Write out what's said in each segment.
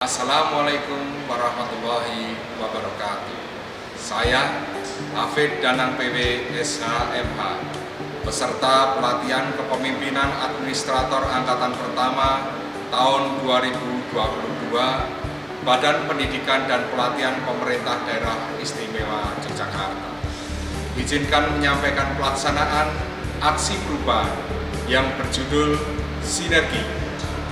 Assalamualaikum warahmatullahi wabarakatuh. Saya Hafid Danang PW SHMH, peserta pelatihan kepemimpinan administrator angkatan pertama tahun 2022 Badan Pendidikan dan Pelatihan Pemerintah Daerah Istimewa Yogyakarta. Izinkan menyampaikan pelaksanaan aksi perubahan yang berjudul Sinergi,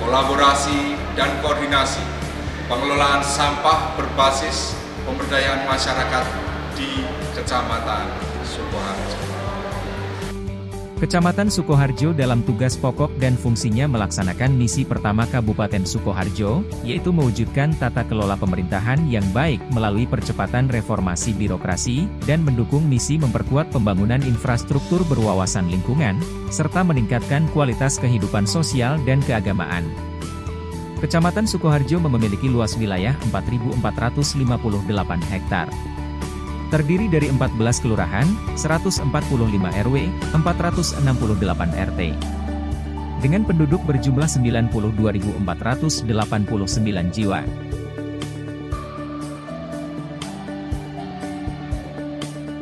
Kolaborasi, dan Koordinasi Pengelolaan Sampah Berbasis Pemberdayaan Masyarakat di Kecamatan Sukoharjo. Kecamatan Sukoharjo dalam tugas pokok dan fungsinya melaksanakan misi pertama Kabupaten Sukoharjo, yaitu mewujudkan tata kelola pemerintahan yang baik melalui percepatan reformasi birokrasi, dan mendukung misi memperkuat pembangunan infrastruktur berwawasan lingkungan, serta meningkatkan kualitas kehidupan sosial dan keagamaan. Kecamatan Sukoharjo memiliki luas wilayah 4.458 hektar. Terdiri dari 14 kelurahan, 145 RW, 468 RT. Dengan penduduk berjumlah 92.489 jiwa.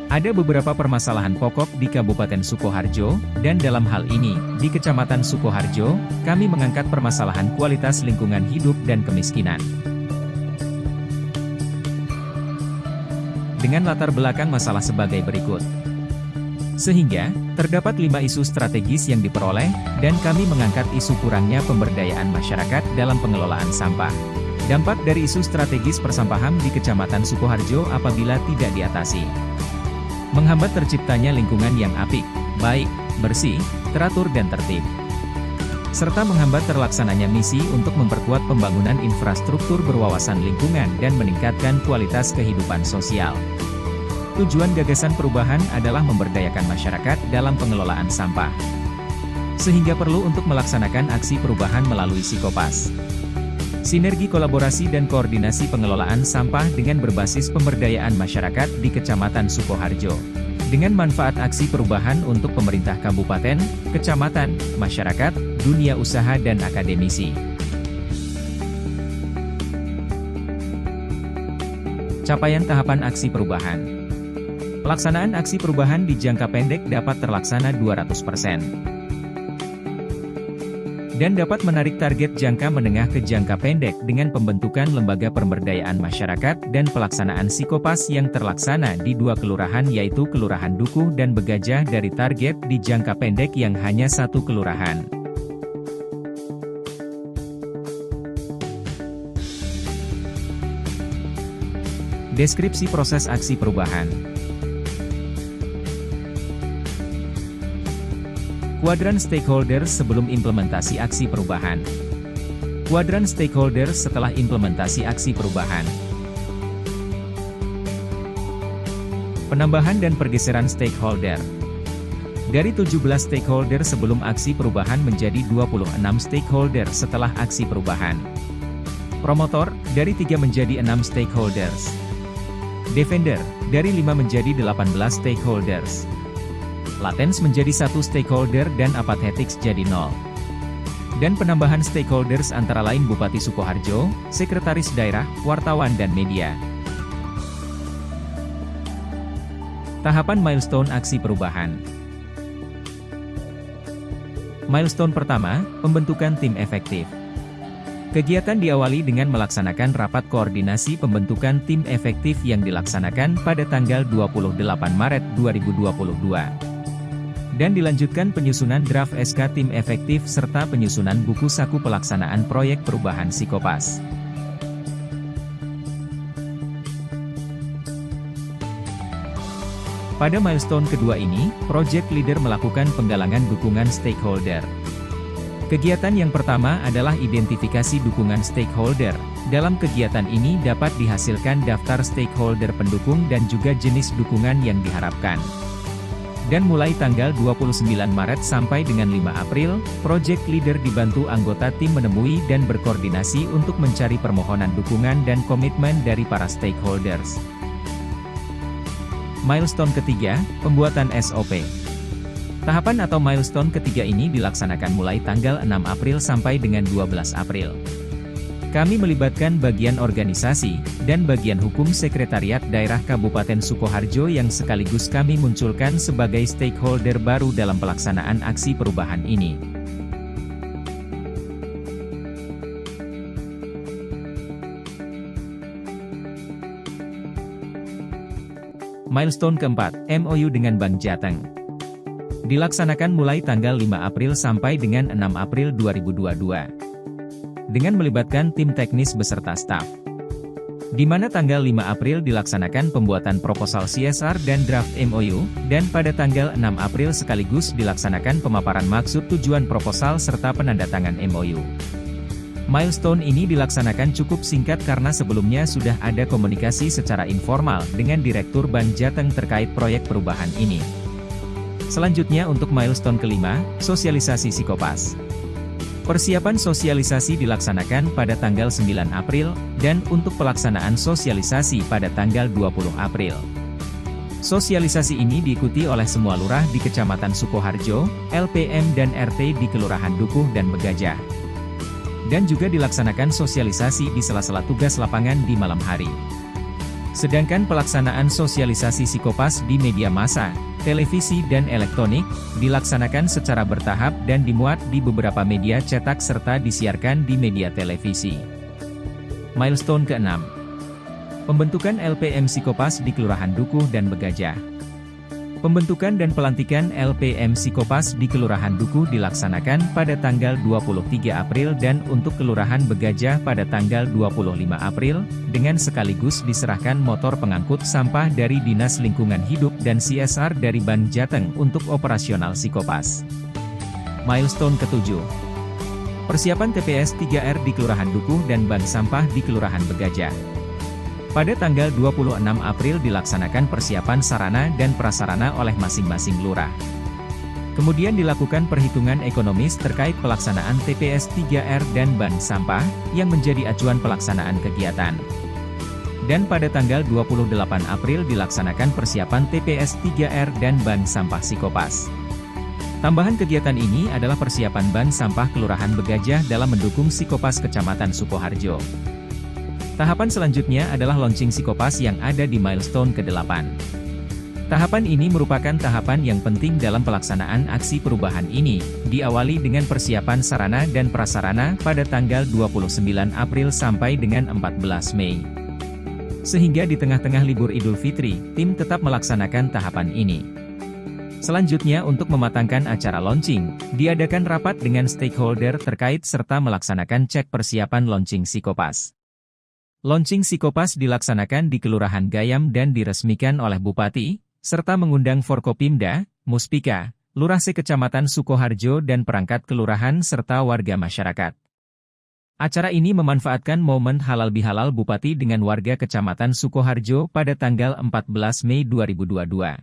Ada beberapa permasalahan pokok di Kabupaten Sukoharjo, dan dalam hal ini, di Kecamatan Sukoharjo, kami mengangkat permasalahan kualitas lingkungan hidup dan kemiskinan. Dengan latar belakang masalah sebagai berikut. Sehingga, terdapat 5 isu strategis yang diperoleh, dan kami mengangkat isu kurangnya pemberdayaan masyarakat dalam pengelolaan sampah. Dampak dari isu strategis persampahan di Kecamatan Sukoharjo apabila tidak diatasi. Menghambat terciptanya lingkungan yang apik, baik, bersih, teratur dan tertib. Serta menghambat terlaksananya misi untuk memperkuat pembangunan infrastruktur berwawasan lingkungan dan meningkatkan kualitas kehidupan sosial. Tujuan gagasan perubahan adalah memberdayakan masyarakat dalam pengelolaan sampah. Sehingga perlu untuk melaksanakan aksi perubahan melalui Sikopas. Sinergi kolaborasi dan koordinasi pengelolaan sampah dengan berbasis pemberdayaan masyarakat di Kecamatan Sukoharjo. Dengan manfaat aksi perubahan untuk pemerintah kabupaten, kecamatan, masyarakat, dunia usaha dan akademisi. Capaian tahapan aksi perubahan. Pelaksanaan aksi perubahan di jangka pendek dapat terlaksana 200%. Dan dapat menarik target jangka menengah ke jangka pendek dengan pembentukan lembaga pemberdayaan masyarakat dan pelaksanaan Sikopas yang terlaksana di 2 kelurahan yaitu Kelurahan Dukuh dan Begajah dari target di jangka pendek yang hanya 1 kelurahan. Deskripsi proses aksi perubahan. Kuadran stakeholders sebelum implementasi aksi perubahan. Kuadran stakeholders setelah implementasi aksi perubahan. Penambahan dan pergeseran stakeholder. Dari 17 stakeholder sebelum aksi perubahan menjadi 26 stakeholder setelah aksi perubahan. Promotor, dari 3 menjadi 6 stakeholders. Defender, dari 5 menjadi 18 stakeholders. Latens menjadi 1 stakeholder dan Apathetics jadi 0. Dan penambahan stakeholders antara lain Bupati Sukoharjo, Sekretaris Daerah, wartawan dan media. Tahapan milestone aksi perubahan. Milestone pertama, pembentukan tim efektif. Kegiatan diawali dengan melaksanakan rapat koordinasi pembentukan tim efektif yang dilaksanakan pada tanggal 28 Maret 2022. Dan dilanjutkan penyusunan draft SK tim efektif serta penyusunan buku saku pelaksanaan proyek perubahan Sikopas. Pada milestone kedua ini, project leader melakukan penggalangan dukungan stakeholder. Kegiatan yang pertama adalah identifikasi dukungan stakeholder. Dalam kegiatan ini dapat dihasilkan daftar stakeholder pendukung dan juga jenis dukungan yang diharapkan. Dan mulai tanggal 29 Maret sampai dengan 5 April, Project Leader dibantu anggota tim menemui dan berkoordinasi untuk mencari permohonan dukungan dan komitmen dari para stakeholders. Milestone ketiga, pembuatan SOP. Tahapan atau milestone ketiga ini dilaksanakan mulai tanggal 6 April sampai dengan 12 April. Kami melibatkan bagian organisasi, dan bagian hukum Sekretariat Daerah Kabupaten Sukoharjo yang sekaligus kami munculkan sebagai stakeholder baru dalam pelaksanaan aksi perubahan ini. Milestone keempat, MOU dengan Bank Jateng. Dilaksanakan mulai tanggal 5 April sampai dengan 6 April 2022. Dengan melibatkan tim teknis beserta staf. Di mana tanggal 5 April dilaksanakan pembuatan proposal CSR dan draft MOU, dan pada tanggal 6 April sekaligus dilaksanakan pemaparan maksud tujuan proposal serta penandatangan MOU. Milestone ini dilaksanakan cukup singkat karena sebelumnya sudah ada komunikasi secara informal dengan Direktur Bank Jateng terkait proyek perubahan ini. Selanjutnya untuk milestone kelima, sosialisasi Sikopas. Persiapan sosialisasi dilaksanakan pada tanggal 9 April, dan untuk pelaksanaan sosialisasi pada tanggal 20 April. Sosialisasi ini diikuti oleh semua lurah di Kecamatan Sukoharjo, LPM dan RT di Kelurahan Dukuh dan Begajah. Dan juga dilaksanakan sosialisasi di sela-sela tugas lapangan di malam hari. Sedangkan pelaksanaan sosialisasi Sikopas di media massa, televisi dan elektronik, dilaksanakan secara bertahap dan dimuat di beberapa media cetak serta disiarkan di media televisi. Milestone ke-6. Pembentukan LPM Sikopas di Kelurahan Dukuh dan Begajah. Pembentukan dan pelantikan LPM Sikopas di Kelurahan Dukuh dilaksanakan pada tanggal 23 April dan untuk Kelurahan Begajah pada tanggal 25 April, dengan sekaligus diserahkan motor pengangkut sampah dari Dinas Lingkungan Hidup dan CSR dari Bank Jateng untuk operasional Sikopas. Milestone ke-7. Persiapan TPS 3R di Kelurahan Dukuh dan Bank Sampah di Kelurahan Begajah. Pada tanggal 26 April dilaksanakan persiapan sarana dan prasarana oleh masing-masing lurah. Kemudian dilakukan perhitungan ekonomis terkait pelaksanaan TPS 3R dan Bank Sampah, yang menjadi acuan pelaksanaan kegiatan. Dan pada tanggal 28 April dilaksanakan persiapan TPS 3R dan Bank Sampah Sikopas. Tambahan kegiatan ini adalah persiapan Bank Sampah Kelurahan Begajah dalam mendukung Sikopas Kecamatan Sukoharjo. Tahapan selanjutnya adalah launching Sikopas yang ada di milestone ke-8. Tahapan ini merupakan tahapan yang penting dalam pelaksanaan aksi perubahan ini, diawali dengan persiapan sarana dan prasarana pada tanggal 29 April sampai dengan 14 Mei. Sehingga di tengah-tengah libur Idul Fitri, tim tetap melaksanakan tahapan ini. Selanjutnya untuk mematangkan acara launching, diadakan rapat dengan stakeholder terkait serta melaksanakan cek persiapan launching Sikopas. Launching Sikopas dilaksanakan di Kelurahan Gayam dan diresmikan oleh Bupati, serta mengundang Forkopimda, Muspika, Lurah Sekecamatan Sukoharjo dan perangkat kelurahan serta warga masyarakat. Acara ini memanfaatkan momen halal bihalal Bupati dengan warga Kecamatan Sukoharjo pada tanggal 14 Mei 2022.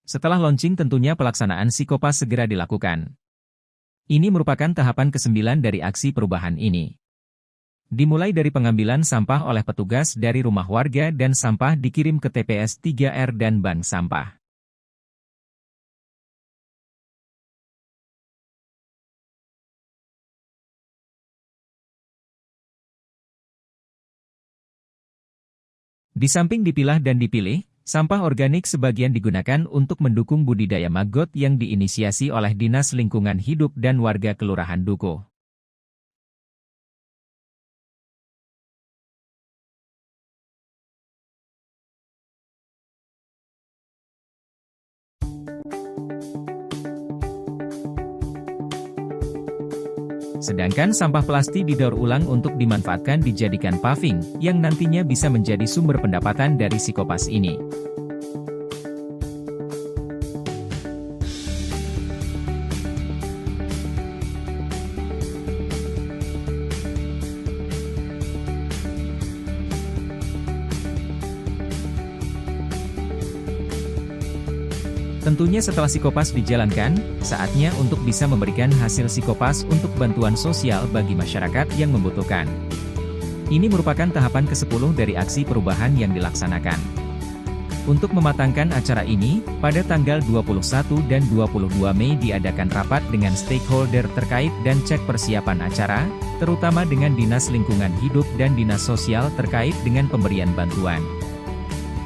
Setelah launching tentunya pelaksanaan Sikopas segera dilakukan. Ini merupakan tahapan ke-9 dari aksi perubahan ini. Dimulai dari pengambilan sampah oleh petugas dari rumah warga dan sampah dikirim ke TPS 3R dan Bank Sampah. Di samping dipilah dan dipilih, sampah organik sebagian digunakan untuk mendukung budidaya maggot yang diinisiasi oleh Dinas Lingkungan Hidup dan warga Kelurahan Dukuh. Sedangkan sampah plastik didaur ulang untuk dimanfaatkan dijadikan paving, yang nantinya bisa menjadi sumber pendapatan dari Sikopas ini. Tentunya setelah Psikopas dijalankan, saatnya untuk bisa memberikan hasil Psikopas untuk bantuan sosial bagi masyarakat yang membutuhkan. Ini merupakan tahapan ke-10 dari aksi perubahan yang dilaksanakan. Untuk mematangkan acara ini, pada tanggal 21 dan 22 Mei diadakan rapat dengan stakeholder terkait dan cek persiapan acara, terutama dengan Dinas Lingkungan Hidup dan Dinas Sosial terkait dengan pemberian bantuan.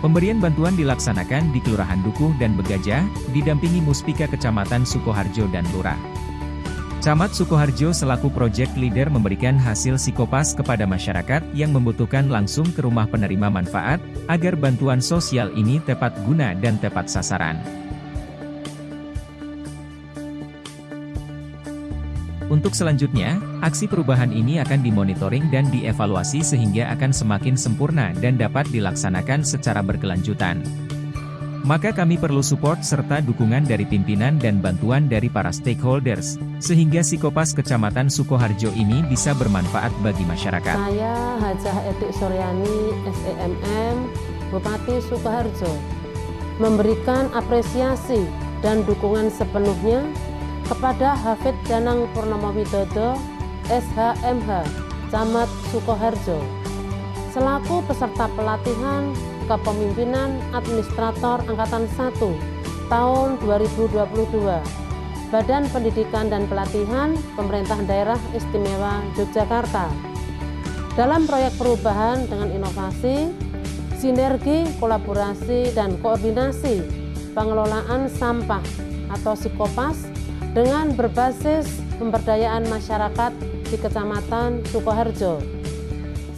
Pemberian bantuan dilaksanakan di Kelurahan Dukuh dan Begajah, didampingi Muspika Kecamatan Sukoharjo dan Lurah. Camat Sukoharjo selaku project leader memberikan hasil Psikopas kepada masyarakat yang membutuhkan langsung ke rumah penerima manfaat, agar bantuan sosial ini tepat guna dan tepat sasaran. Untuk selanjutnya, aksi perubahan ini akan dimonitoring dan dievaluasi sehingga akan semakin sempurna dan dapat dilaksanakan secara berkelanjutan. Maka kami perlu support serta dukungan dari pimpinan dan bantuan dari para stakeholders, sehingga Psikopas Kecamatan Sukoharjo ini bisa bermanfaat bagi masyarakat. Saya Hajah Etik Suryani, SEMM, Bupati Sukoharjo, memberikan apresiasi dan dukungan sepenuhnya kepada Hafid Danang Purnomo Widodo, SHMH, Camat Sukoharjo, selaku peserta pelatihan Kepemimpinan Administrator Angkatan 1 tahun 2022, Badan Pendidikan dan Pelatihan Pemerintah Daerah Istimewa Yogyakarta, dalam proyek perubahan dengan inovasi, sinergi, kolaborasi, dan koordinasi pengelolaan sampah atau Psikopas dengan berbasis pemberdayaan masyarakat di Kecamatan Sukoharjo.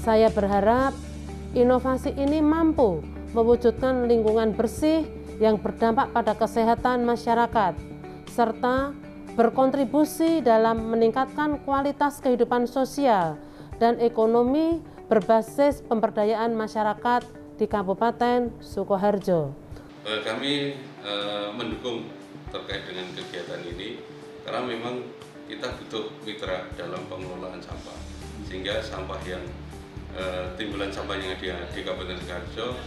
Saya berharap inovasi ini mampu mewujudkan lingkungan bersih yang berdampak pada kesehatan masyarakat, serta berkontribusi dalam meningkatkan kualitas kehidupan sosial dan ekonomi berbasis pemberdayaan masyarakat di Kabupaten Sukoharjo. Kami mendukung terkait dengan kegiatan ini karena memang kita butuh mitra dalam pengelolaan sampah, sehingga sampah yang timbulan sampah yang ada di Kabupaten Sukoharjo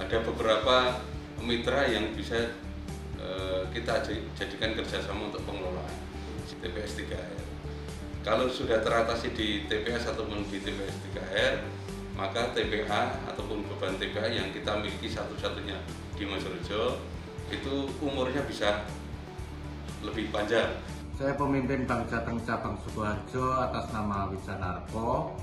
ada beberapa mitra yang bisa kita jadikan kerjasama untuk pengelolaan TPS 3R. Kalau sudah teratasi di TPS ataupun di TPS 3R, maka TPA ataupun beban TPA yang kita miliki satu-satunya di Mojorejo itu umurnya bisa lebih panjang. Saya pemimpin Bank Jateng Cabang Sukoharjo atas nama Wijanarko.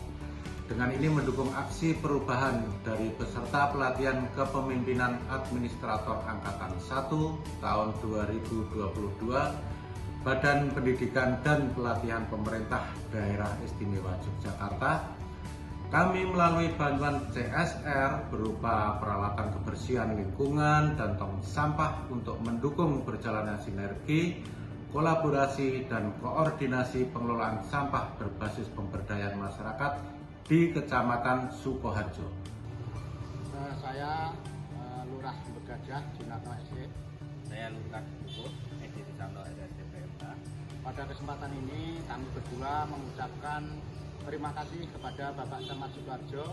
Dengan ini mendukung aksi perubahan dari peserta pelatihan Kepemimpinan Administrator Angkatan 1 tahun 2022, Badan Pendidikan dan Pelatihan Pemerintah Daerah Istimewa Yogyakarta. Kami melalui bantuan CSR berupa peralatan kebersihan lingkungan dan tong sampah untuk mendukung berjalannya sinergi, kolaborasi, dan koordinasi pengelolaan sampah berbasis pemberdayaan masyarakat di Kecamatan Sukoharjo. Saya Lurah Begajah, Junarto SD. Saya Lurah Dukuh, Edi Susanto SDPMK. Pada kesempatan ini kami berdua mengucapkan terima kasih kepada Bapak Camat Sukoharjo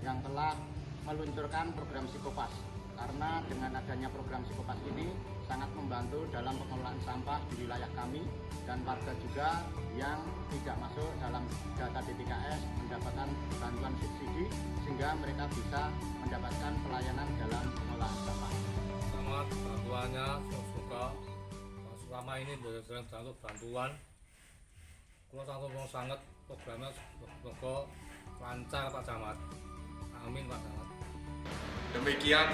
yang telah meluncurkan program Psikopas. Karena dengan adanya program Psikopas ini sangat membantu dalam pengelolaan sampah di wilayah kami, dan warga juga yang tidak masuk dalam data DTKS mendapatkan bantuan subsidi sehingga mereka bisa mendapatkan pelayanan dalam pengelolaan sampah. Selamat bantuannya, semoga selama ini sering jalur bantuan. Kalau sangat programnya semoga lancar Pak Camat. Amin Pak Camat. Demikian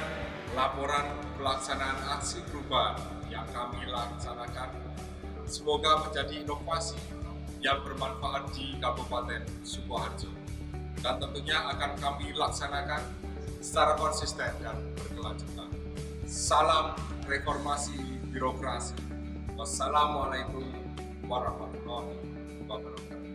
laporan pelaksanaan aksi perubahan yang kami laksanakan. Semoga menjadi inovasi yang bermanfaat di Kabupaten Sukoharjo, dan tentunya akan kami laksanakan secara konsisten dan berkelanjutan. Salam reformasi birokrasi. Wassalamualaikum warahmatullahi wabarakatuh.